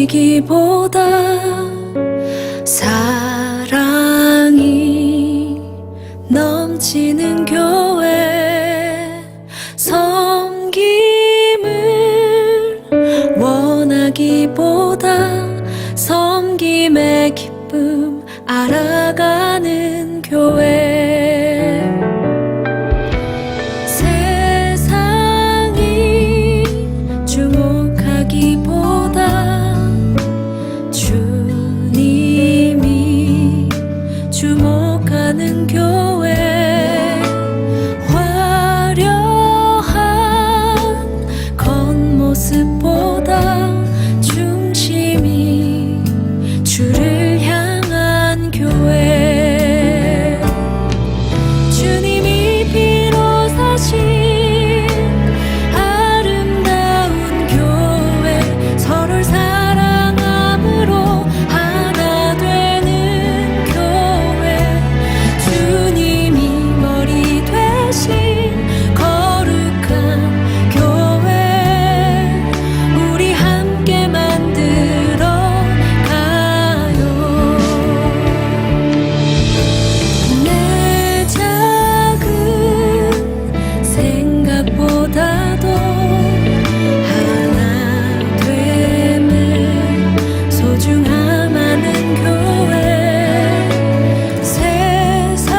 알려지기보다 사랑이 넘치는 교회, 섬김을 원하기보다 섬김의 기쁨 알아가는 교회. 세상이 주목하기보다 주님이 주목하는 교회. 화려한 겉모습보다 중심이 주를 향한 교회. 주님이 피로 사신 아름다운 교회, 서로를 사랑함으로 하나 되는 교회. 주님이 머리 되신 거룩한 교회, 우리 함께 만들어 가요. 내 작은 생각보다도 하나 됨을 소중함 아는 교회. 세상에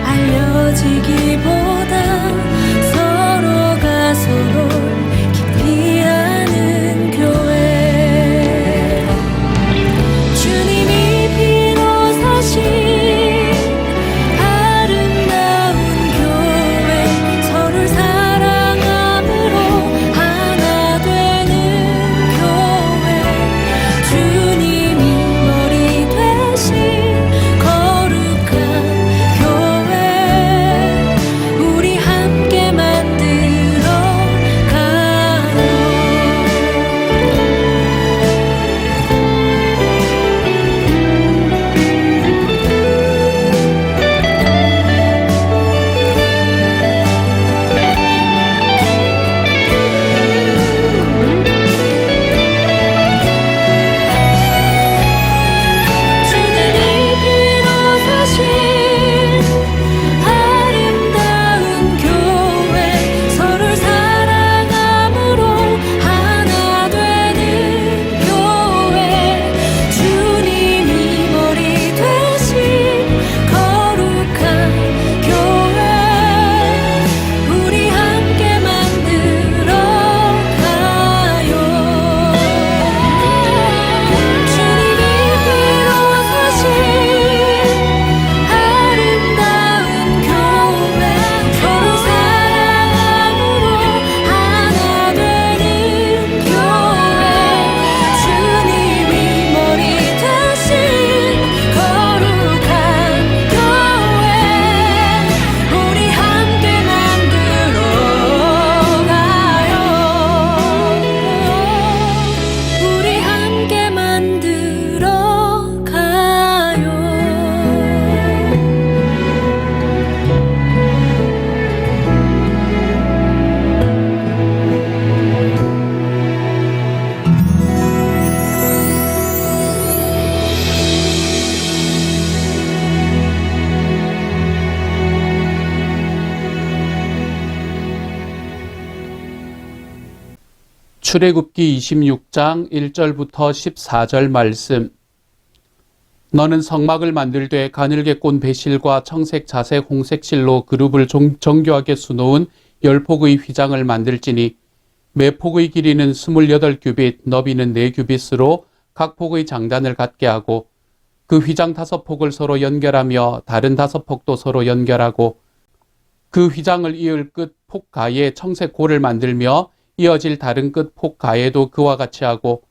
알려지기보다 서로가 서로를 깊이 아는 교회. 주님이 피로 사신 아름다운 교회, 서로를 사랑함으로 하나 되는 교회. 주님이 머리 되신 거룩한 교회, 우리 함께 만들어 가요. 주님이 피로 사신 아름다운 교회, 서로를 사랑함으로 하나 되는 교회. 주님이 머리 되신 거룩한 교회, 우리 함께 만들어 가요. 주님이 피로 사신 아름다운 교회, 서로 사랑함으로 하나 되는 교회. 주님이 머리 되신 거룩한 교회, 우리 함께 만들어 가요. 우리 함께 만들어 가요. 출애굽기 26장 1절부터 14절 말씀. 너는 성막을 만들되 가늘게 꼰 배실과 청색, 자색, 홍색 실로 그룹을 정교하게 수놓은 10폭의 휘장을 만들지니 매 폭의 길이는 28규빗, 너비는 4규빗으로 각 폭의 장단을 갖게 하고 그 휘장 5폭을 서로 연결하며 다른 5폭도 서로 연결하고 그 휘장을 이을 끝 폭 가에 청색 고를 만들며 이어질 다른 끝 폭 가에도 그와 같이 하고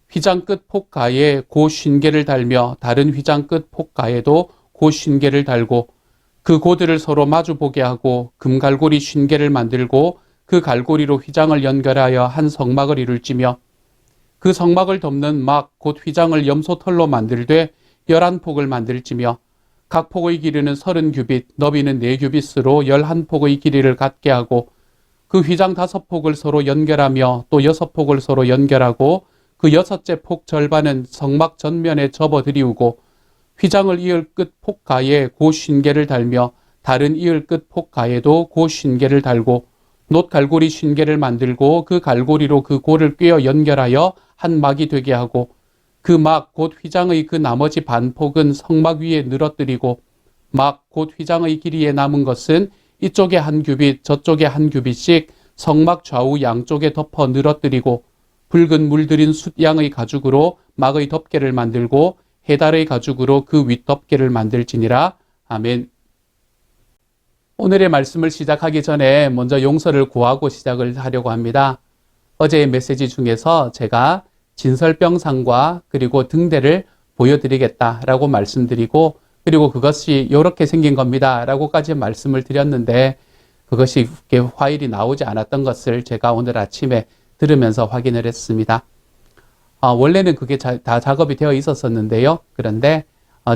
휘장 끝 폭 가에 고 쉰개를 달며 다른 휘장 끝 폭 가에도 고 쉰개를 달고 그 고들을 서로 마주보게 하고 금갈고리 쉰개를 만들고 그 갈고리로 휘장을 연결하여 한 성막을 이룰지며 그 성막을 덮는 막 곧 휘장을 염소털로 만들되 11폭을 만들지며 각 폭의 길이는 30규빗, 너비는 4규빗으로 11폭의 길이를 갖게 하고 그 휘장 5폭을 서로 연결하며 또 6폭을 서로 연결하고 그 6째 폭 절반은 성막 전면에 접어들이우고 휘장을 이을 끝 폭가에 고 쉰개를 달며 다른 이을 끝 폭가에도 고 쉰개를 달고 놋 갈고리 쉰개를 만들고 그 갈고리로 그 고를 꿰어 연결하여 한 막이 되게 하고 그 막 곧 휘장의 그 나머지 반폭은 성막 위에 늘어뜨리고 막 곧 휘장의 길이에 남은 것은 이쪽에 한 규빗 저쪽에 한 규빗씩 성막 좌우 양쪽에 덮어 늘어뜨리고 붉은 물들인 숫양의 가죽으로 막의 덮개를 만들고 해달의 가죽으로 그 윗덮개를 만들지니라. 아멘. 오늘의 말씀을 시작하기 전에 먼저 용서를 구하고 시작을 하려고 합니다. 어제의 메시지 중에서 제가 진설병상과 그리고 등대를 보여드리겠다라고 말씀드리고 그리고 그것이 이렇게 생긴 겁니다 라고까지 말씀을 드렸는데 그것이 화일이 나오지 않았던 것을 제가 오늘 아침에 들으면서 확인을 했습니다. 원래는 그게 다 작업이 되어 있었었는데요. 그런데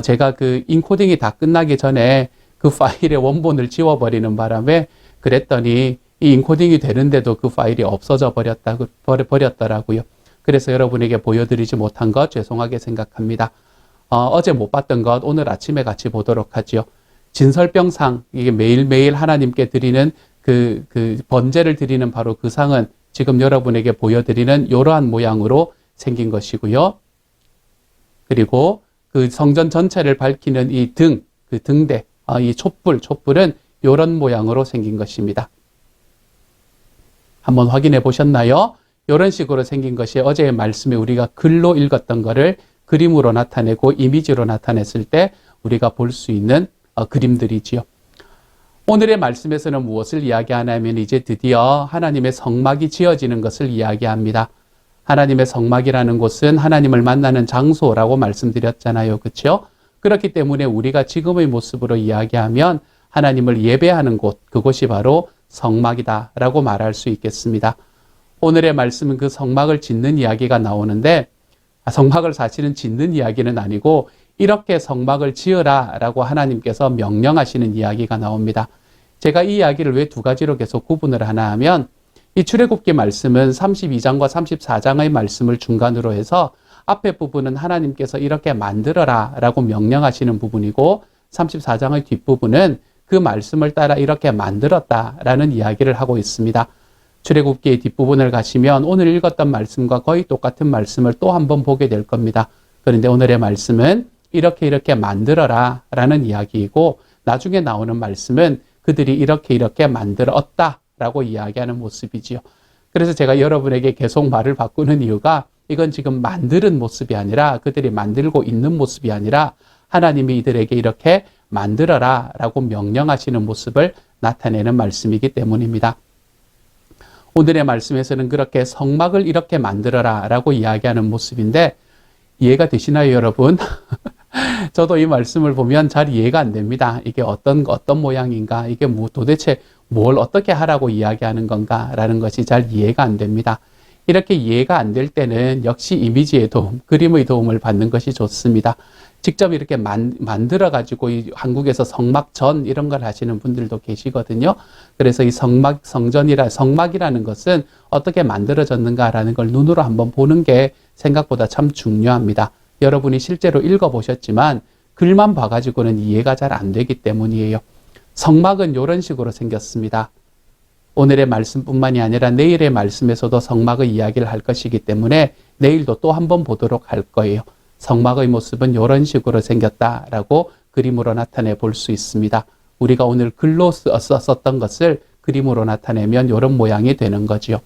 제가 그 인코딩이 다 끝나기 전에 그 파일의 원본을 지워버리는 바람에 그랬더니 이 인코딩이 되는데도 그 파일이 없어져 버렸더라고요. 그래서 여러분에게 보여드리지 못한 것 죄송하게 생각합니다. 어제 못 봤던 것 오늘 아침에 같이 보도록 하죠. 진설병상, 이게 매일매일 하나님께 드리는 그 번제를 드리는 바로 그 상은 지금 여러분에게 보여드리는 이러한 모양으로 생긴 것이고요. 그리고 그 성전 전체를 밝히는 이 그 등대, 이 촛불은 이런 모양으로 생긴 것입니다. 한번 확인해 보셨나요? 이런 식으로 생긴 것이 어제의 말씀에 우리가 글로 읽었던 거를 그림으로 나타내고 이미지로 나타냈을 때 우리가 볼 수 있는 그림들이지요. 오늘의 말씀에서는 무엇을 이야기하냐면 이제 드디어 하나님의 성막이 지어지는 것을 이야기합니다. 하나님의 성막이라는 곳은 하나님을 만나는 장소라고 말씀드렸잖아요. 그렇죠? 그렇기 때문에 우리가 지금의 모습으로 이야기하면 하나님을 예배하는 곳, 그곳이 바로 성막이다라고 말할 수 있겠습니다. 오늘의 말씀은 그 성막을 짓는 이야기가 나오는데 성막을 사실은 짓는 이야기는 아니고 이렇게 성막을 지으라 라고 하나님께서 명령하시는 이야기가 나옵니다. 제가 이 이야기를 왜 두 가지로 계속 구분을 하나 하면 이 출애굽기 말씀은 32장과 34장의 말씀을 중간으로 해서 앞에 부분은 하나님께서 이렇게 만들어라 라고 명령하시는 부분이고 34장의 뒷부분은 그 말씀을 따라 이렇게 만들었다라는 이야기를 하고 있습니다. 출애굽기의 뒷부분을 가시면 오늘 읽었던 말씀과 거의 똑같은 말씀을 또 한 번 보게 될 겁니다. 그런데 오늘의 말씀은 이렇게 만들어라 라는 이야기이고 나중에 나오는 말씀은 그들이 이렇게 만들었다 라고 이야기하는 모습이지요. 그래서 제가 여러분에게 계속 말을 바꾸는 이유가 이건 지금 만드는 모습이 아니라 그들이 만들고 있는 모습이 아니라 하나님이 이들에게 이렇게 만들어라 라고 명령하시는 모습을 나타내는 말씀이기 때문입니다. 오늘의 말씀에서는 그렇게 성막을 이렇게 만들어라 라고 이야기하는 모습인데 이해가 되시나요, 여러분? 저도 이 말씀을 보면 잘 이해가 안 됩니다. 이게 어떤 모양인가? 이게 도대체 뭘 어떻게 하라고 이야기하는 건가? 라는 것이 잘 이해가 안 됩니다. 이렇게 이해가 안 될 때는 역시 이미지의 도움, 그림의 도움을 받는 것이 좋습니다. 직접 이렇게 만들어가지고 한국에서 성막전 이런 걸 하시는 분들도 계시거든요. 그래서 이 성막이라는 것은 어떻게 만들어졌는가라는 걸 눈으로 한번 보는 게 생각보다 참 중요합니다. 여러분이 실제로 읽어보셨지만 글만 봐가지고는 이해가 잘 안 되기 때문이에요. 성막은 이런 식으로 생겼습니다. 오늘의 말씀뿐만이 아니라 내일의 말씀에서도 성막의 이야기를 할 것이기 때문에 내일도 또 한 번 보도록 할 거예요. 성막의 모습은 이런 식으로 생겼다라고 그림으로 나타내 볼 수 있습니다. 우리가 오늘 글로 썼던 것을 그림으로 나타내면 이런 모양이 되는 거지요.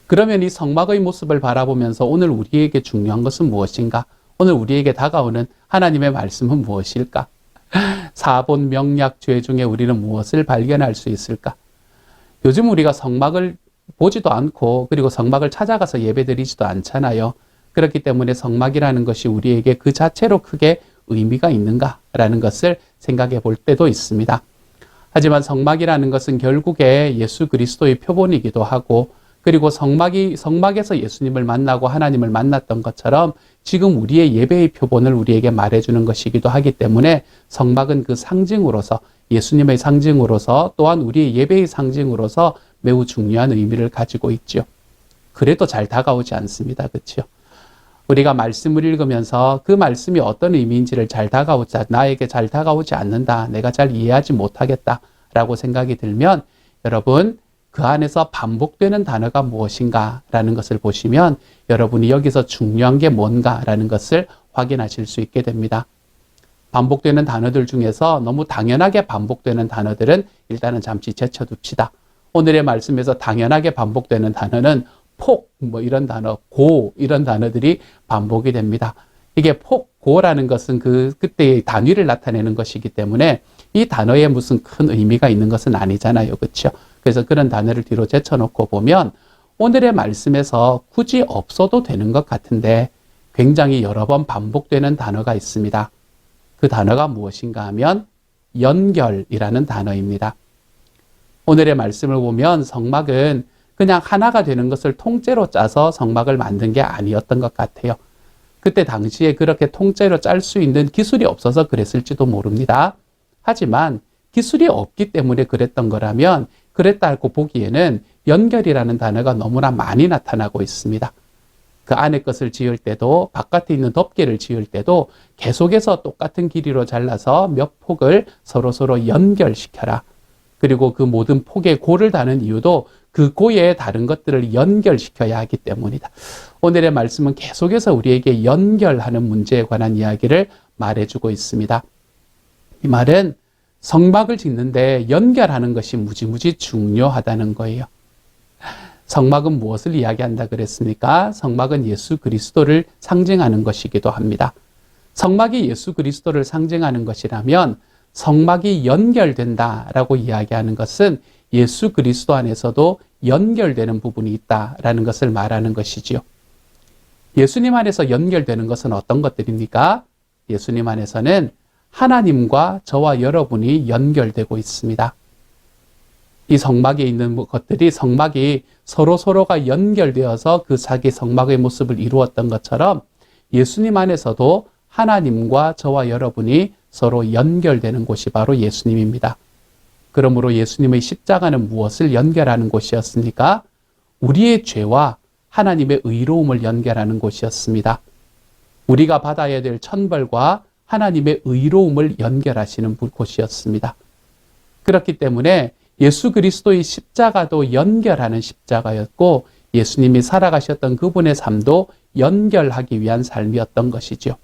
그러면 이 성막의 모습을 바라보면서 오늘 우리에게 중요한 것은 무엇인가? 오늘 우리에게 다가오는 하나님의 말씀은 무엇일까? 사본 명약 죄 중에 우리는 무엇을 발견할 수 있을까? 요즘 우리가 성막을 보지도 않고 그리고 성막을 찾아가서 예배드리지도 않잖아요. 그렇기 때문에 성막이라는 것이 우리에게 그 자체로 크게 의미가 있는가라는 것을 생각해 볼 때도 있습니다. 하지만 성막이라는 것은 결국에 예수 그리스도의 표본이기도 하고 그리고 성막에서 예수님을 만나고 하나님을 만났던 것처럼 지금 우리의 예배의 표본을 우리에게 말해주는 것이기도 하기 때문에 성막은 그 상징으로서 예수님의 상징으로서 또한 우리의 예배의 상징으로서 매우 중요한 의미를 가지고 있죠. 그래도 잘 다가오지 않습니다. 그렇죠? 우리가 말씀을 읽으면서 그 말씀이 어떤 의미인지를 나에게 잘 다가오지 않는다. 내가 잘 이해하지 못하겠다라고 생각이 들면 여러분 그 안에서 반복되는 단어가 무엇인가라는 것을 보시면 여러분이 여기서 중요한 게 뭔가라는 것을 확인하실 수 있게 됩니다. 반복되는 단어들 중에서 너무 당연하게 반복되는 단어들은 일단은 잠시 제쳐둡시다. 오늘의 말씀에서 당연하게 반복되는 단어는 폭, 이런 단어, 고, 이런 단어들이 반복이 됩니다. 이게 폭, 고라는 것은 그때의 단위를 나타내는 것이기 때문에 이 단어에 무슨 큰 의미가 있는 것은 아니잖아요. 그렇죠? 그래서 그런 단어를 뒤로 제쳐놓고 보면 오늘의 말씀에서 굳이 없어도 되는 것 같은데 굉장히 여러 번 반복되는 단어가 있습니다. 그 단어가 무엇인가 하면 연결이라는 단어입니다. 오늘의 말씀을 보면 성막은 그냥 하나가 되는 것을 통째로 짜서 성막을 만든 게 아니었던 것 같아요. 그때 당시에 그렇게 통째로 짤 수 있는 기술이 없어서 그랬을지도 모릅니다. 하지만 기술이 없기 때문에 그랬던 거라면 그랬다고 보기에는 연결이라는 단어가 너무나 많이 나타나고 있습니다. 그 안에 것을 지을 때도 바깥에 있는 덮개를 지을 때도 계속해서 똑같은 길이로 잘라서 몇 폭을 서로 연결시켜라. 그리고 그 모든 폭에 고를 다는 이유도 그 고에 다른 것들을 연결시켜야 하기 때문이다. 오늘의 말씀은 계속해서 우리에게 연결하는 문제에 관한 이야기를 말해주고 있습니다. 이 말은 성막을 짓는데 연결하는 것이 무지무지 중요하다는 거예요. 성막은 무엇을 이야기한다 그랬습니까? 성막은 예수 그리스도를 상징하는 것이기도 합니다. 성막이 예수 그리스도를 상징하는 것이라면 성막이 연결된다라고 이야기하는 것은 예수 그리스도 안에서도 연결되는 부분이 있다라는 것을 말하는 것이지요. 예수님 안에서 연결되는 것은 어떤 것들입니까? 예수님 안에서는 하나님과 저와 여러분이 연결되고 있습니다. 이 성막에 있는 것들이 성막이 서로가 연결되어서 그 자기 성막의 모습을 이루었던 것처럼 예수님 안에서도 하나님과 저와 여러분이 서로 연결되는 곳이 바로 예수님입니다. 그러므로 예수님의 십자가는 무엇을 연결하는 곳이었습니까? 우리의 죄와 하나님의 의로움을 연결하는 곳이었습니다. 우리가 받아야 될 천벌과 하나님의 의로움을 연결하시는 곳이었습니다. 그렇기 때문에 예수 그리스도의 십자가도 연결하는 십자가였고 예수님이 살아가셨던 그분의 삶도 연결하기 위한 삶이었던 것이죠.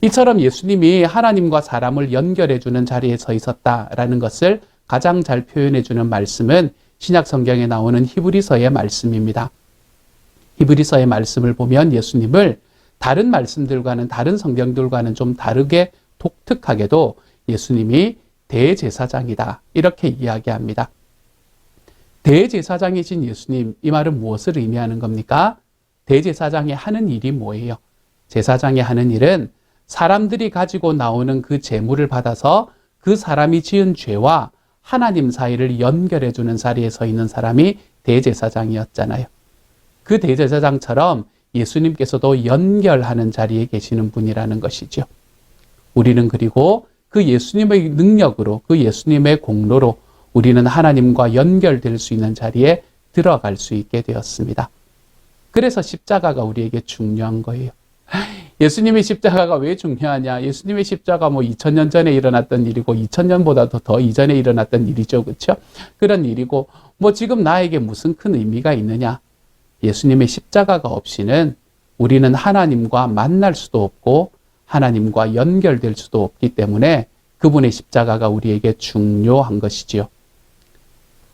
이처럼 예수님이 하나님과 사람을 연결해주는 자리에 서 있었다라는 것을 가장 잘 표현해주는 말씀은 신약 성경에 나오는 히브리서의 말씀입니다. 히브리서의 말씀을 보면 예수님을 다른 말씀들과는 다른 성경들과는 좀 다르게 독특하게도 예수님이 대제사장이다 이렇게 이야기합니다. 대제사장이신 예수님, 이 말은 무엇을 의미하는 겁니까? 대제사장이 하는 일이 뭐예요? 제사장이 하는 일은 사람들이 가지고 나오는 그 제물을 받아서 그 사람이 지은 죄와 하나님 사이를 연결해주는 자리에 서 있는 사람이 대제사장이었잖아요. 그 대제사장처럼 예수님께서도 연결하는 자리에 계시는 분이라는 것이죠. 우리는 그리고 그 예수님의 능력으로, 그 예수님의 공로로 우리는 하나님과 연결될 수 있는 자리에 들어갈 수 있게 되었습니다. 그래서 십자가가 우리에게 중요한 거예요. 예수님의 십자가가 왜 중요하냐? 예수님의 십자가 2000년 전에 일어났던 일이고 2000년보다도 더 이전에 일어났던 일이죠. 그렇죠? 그런 일이고 지금 나에게 무슨 큰 의미가 있느냐? 예수님의 십자가가 없이는 우리는 하나님과 만날 수도 없고 하나님과 연결될 수도 없기 때문에 그분의 십자가가 우리에게 중요한 것이지요.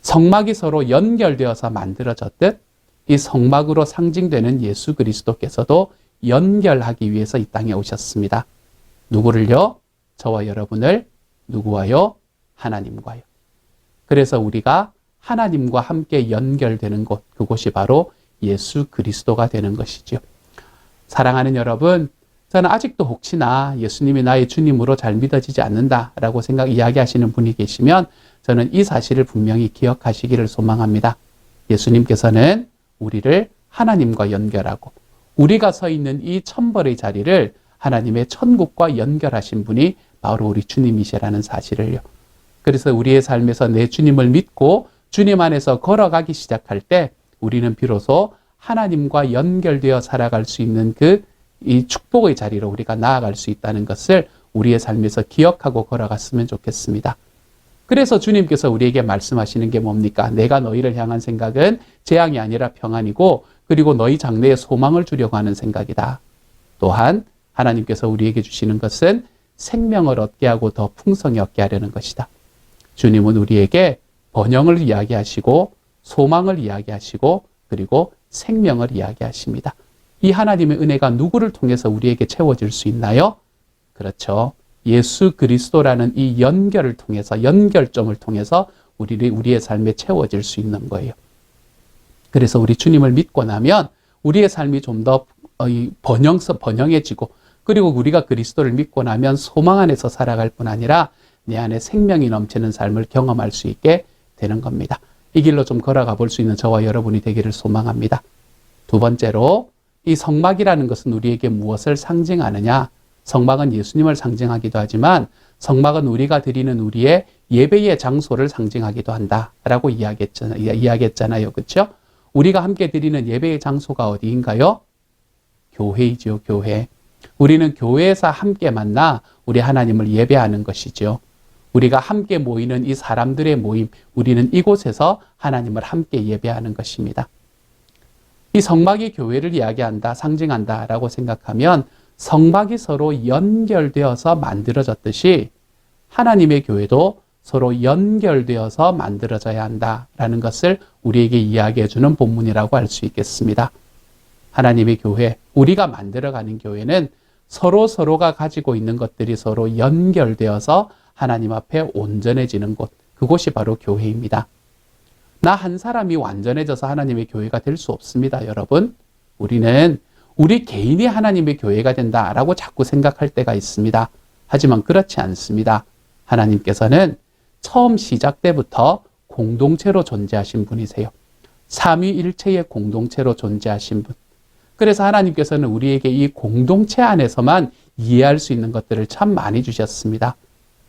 성막이 서로 연결되어서 만들어졌듯 이 성막으로 상징되는 예수 그리스도께서도 연결하기 위해서 이 땅에 오셨습니다. 누구를요? 저와 여러분을. 누구와요? 하나님과요. 그래서 우리가 하나님과 함께 연결되는 곳, 그곳이 바로 예수 그리스도가 되는 것이죠. 사랑하는 여러분, 저는 아직도 혹시나 예수님이 나의 주님으로 잘 믿어지지 않는다라고 이야기하시는 분이 계시면 저는 이 사실을 분명히 기억하시기를 소망합니다. 예수님께서는 우리를 하나님과 연결하고 우리가 서 있는 이 천벌의 자리를 하나님의 천국과 연결하신 분이 바로 우리 주님이시라는 사실을요. 그래서 우리의 삶에서 내 주님을 믿고 주님 안에서 걸어가기 시작할 때 우리는 비로소 하나님과 연결되어 살아갈 수 있는 이 축복의 자리로 우리가 나아갈 수 있다는 것을 우리의 삶에서 기억하고 걸어갔으면 좋겠습니다. 그래서 주님께서 우리에게 말씀하시는 게 뭡니까? 내가 너희를 향한 생각은 재앙이 아니라 평안이고 그리고 너희 장래에 소망을 주려고 하는 생각이다. 또한 하나님께서 우리에게 주시는 것은 생명을 얻게 하고 더 풍성히 얻게 하려는 것이다. 주님은 우리에게 번영을 이야기하시고 소망을 이야기하시고 그리고 생명을 이야기하십니다. 이 하나님의 은혜가 누구를 통해서 우리에게 채워질 수 있나요? 그렇죠. 예수 그리스도라는 이 연결을 통해서, 연결점을 통해서 우리의 삶에 채워질 수 있는 거예요. 그래서 우리 주님을 믿고 나면 우리의 삶이 좀 더 번영해지고 그리고 우리가 그리스도를 믿고 나면 소망 안에서 살아갈 뿐 아니라 내 안에 생명이 넘치는 삶을 경험할 수 있게 되는 겁니다. 이 길로 좀 걸어가 볼 수 있는 저와 여러분이 되기를 소망합니다. 두 번째로 이 성막이라는 것은 우리에게 무엇을 상징하느냐? 성막은 예수님을 상징하기도 하지만 성막은 우리가 드리는 우리의 예배의 장소를 상징하기도 한다라고 이야기했잖아요. 그렇죠? 우리가 함께 드리는 예배의 장소가 어디인가요? 교회이죠. 교회. 우리는 교회에서 함께 만나 우리 하나님을 예배하는 것이죠. 우리가 함께 모이는 이 사람들의 모임, 우리는 이곳에서 하나님을 함께 예배하는 것입니다. 이 성막이 교회를 이야기한다, 상징한다라고 생각하면 성막이 서로 연결되어서 만들어졌듯이 하나님의 교회도 서로 연결되어서 만들어져야 한다라는 것을 우리에게 이야기해 주는 본문이라고 할 수 있겠습니다. 하나님의 교회, 우리가 만들어가는 교회는 서로가 가지고 있는 것들이 서로 연결되어서 하나님 앞에 온전해지는 곳, 그곳이 바로 교회입니다. 나 한 사람이 완전해져서 하나님의 교회가 될 수 없습니다, 여러분. 우리는 우리 개인이 하나님의 교회가 된다라고 자꾸 생각할 때가 있습니다. 하지만 그렇지 않습니다. 하나님께서는 처음 시작 때부터 공동체로 존재하신 분이세요. 삼위일체의 공동체로 존재하신 분. 그래서 하나님께서는 우리에게 이 공동체 안에서만 이해할 수 있는 것들을 참 많이 주셨습니다.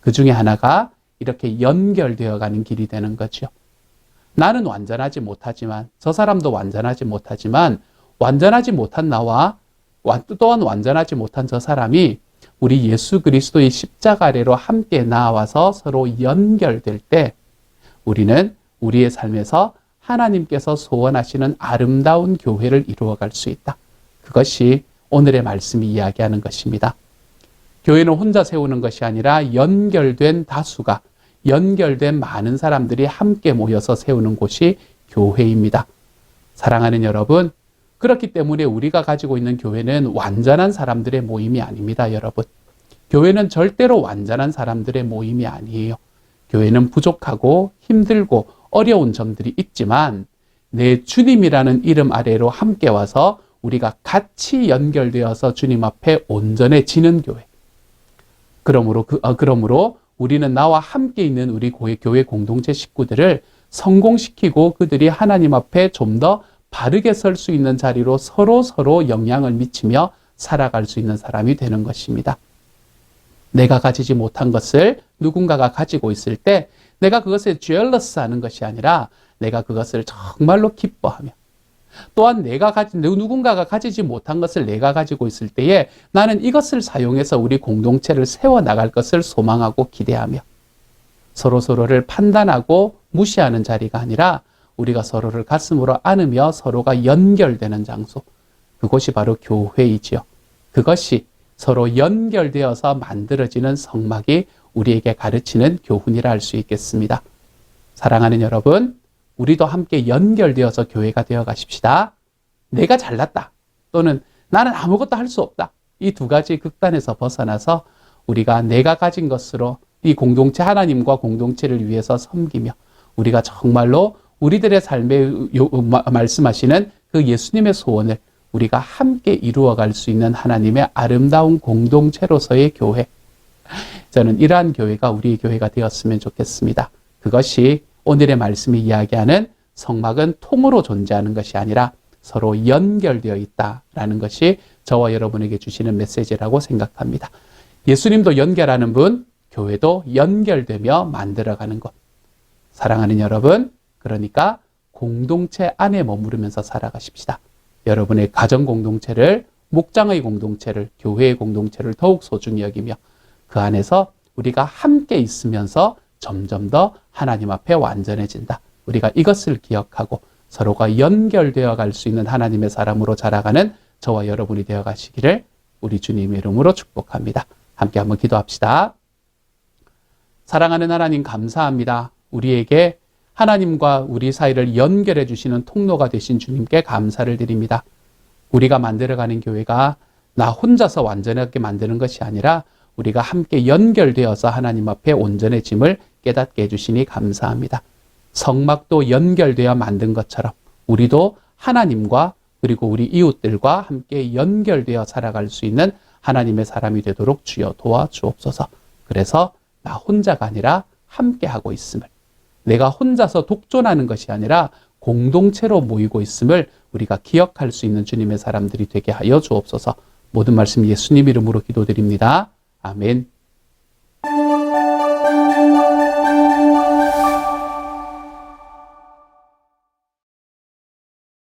그 중에 하나가 이렇게 연결되어 가는 길이 되는 거죠. 나는 완전하지 못하지만, 저 사람도 완전하지 못하지만, 완전하지 못한 나와 또한 완전하지 못한 저 사람이 우리 예수 그리스도의 십자가 아래로 함께 나와서 서로 연결될 때 우리는 우리의 삶에서 하나님께서 소원하시는 아름다운 교회를 이루어갈 수 있다. 그것이 오늘의 말씀이 이야기하는 것입니다. 교회는 혼자 세우는 것이 아니라 연결된 다수가, 연결된 많은 사람들이 함께 모여서 세우는 곳이 교회입니다. 사랑하는 여러분, 그렇기 때문에 우리가 가지고 있는 교회는 완전한 사람들의 모임이 아닙니다, 여러분. 교회는 절대로 완전한 사람들의 모임이 아니에요. 교회는 부족하고 힘들고 어려운 점들이 있지만 내 주님이라는 이름 아래로 함께 와서 우리가 같이 연결되어서 주님 앞에 온전해지는 교회. 그러므로 우리는 나와 함께 있는 우리 교회 공동체 식구들을 성공시키고 그들이 하나님 앞에 좀 더 바르게 설 수 있는 자리로 서로 영향을 미치며 살아갈 수 있는 사람이 되는 것입니다. 내가 가지지 못한 것을 누군가가 가지고 있을 때 내가 그것에 jealous 하는 것이 아니라 내가 그것을 정말로 기뻐하며 또한 누군가가 가지지 못한 것을 내가 가지고 있을 때에 나는 이것을 사용해서 우리 공동체를 세워나갈 것을 소망하고 기대하며 서로를 판단하고 무시하는 자리가 아니라 우리가 서로를 가슴으로 안으며 서로가 연결되는 장소, 그곳이 바로 교회이지요. 그것이 서로 연결되어서 만들어지는 성막이 우리에게 가르치는 교훈이라 할 수 있겠습니다. 사랑하는 여러분, 우리도 함께 연결되어서 교회가 되어 가십시다. 내가 잘났다 또는 나는 아무것도 할 수 없다. 이 두 가지 극단에서 벗어나서 우리가 내가 가진 것으로 이 공동체, 하나님과 공동체를 위해서 섬기며 우리가 정말로 우리들의 삶에 말씀하시는 그 예수님의 소원을 우리가 함께 이루어갈 수 있는 하나님의 아름다운 공동체로서의 교회. 저는 이러한 교회가 우리의 교회가 되었으면 좋겠습니다. 그것이 오늘의 말씀이 이야기하는 성막은 통으로 존재하는 것이 아니라 서로 연결되어 있다라는 것이 저와 여러분에게 주시는 메시지라고 생각합니다. 예수님도 연결하는 분, 교회도 연결되며 만들어가는 것. 사랑하는 여러분, 그러니까 공동체 안에 머무르면서 살아가십시다. 여러분의 가정 공동체를, 목장의 공동체를, 교회의 공동체를 더욱 소중히 여기며 그 안에서 우리가 함께 있으면서 점점 더 하나님 앞에 완전해진다. 우리가 이것을 기억하고 서로가 연결되어 갈 수 있는 하나님의 사람으로 자라가는 저와 여러분이 되어 가시기를 우리 주님의 이름으로 축복합니다. 함께 한번 기도합시다. 사랑하는 하나님 감사합니다. 우리에게 하나님과 우리 사이를 연결해 주시는 통로가 되신 주님께 감사를 드립니다. 우리가 만들어가는 교회가 나 혼자서 완전하게 만드는 것이 아니라 우리가 함께 연결되어서 하나님 앞에 온전해짐을 깨닫게 해주시니 감사합니다. 성막도 연결되어 만든 것처럼 우리도 하나님과 그리고 우리 이웃들과 함께 연결되어 살아갈 수 있는 하나님의 사람이 되도록 주여 도와주옵소서. 그래서 나 혼자가 아니라 함께 하고 있음을, 내가 혼자서 독존하는 것이 아니라 공동체로 모이고 있음을 우리가 기억할 수 있는 주님의 사람들이 되게 하여 주옵소서. 모든 말씀 예수님 이름으로 기도드립니다. 아멘.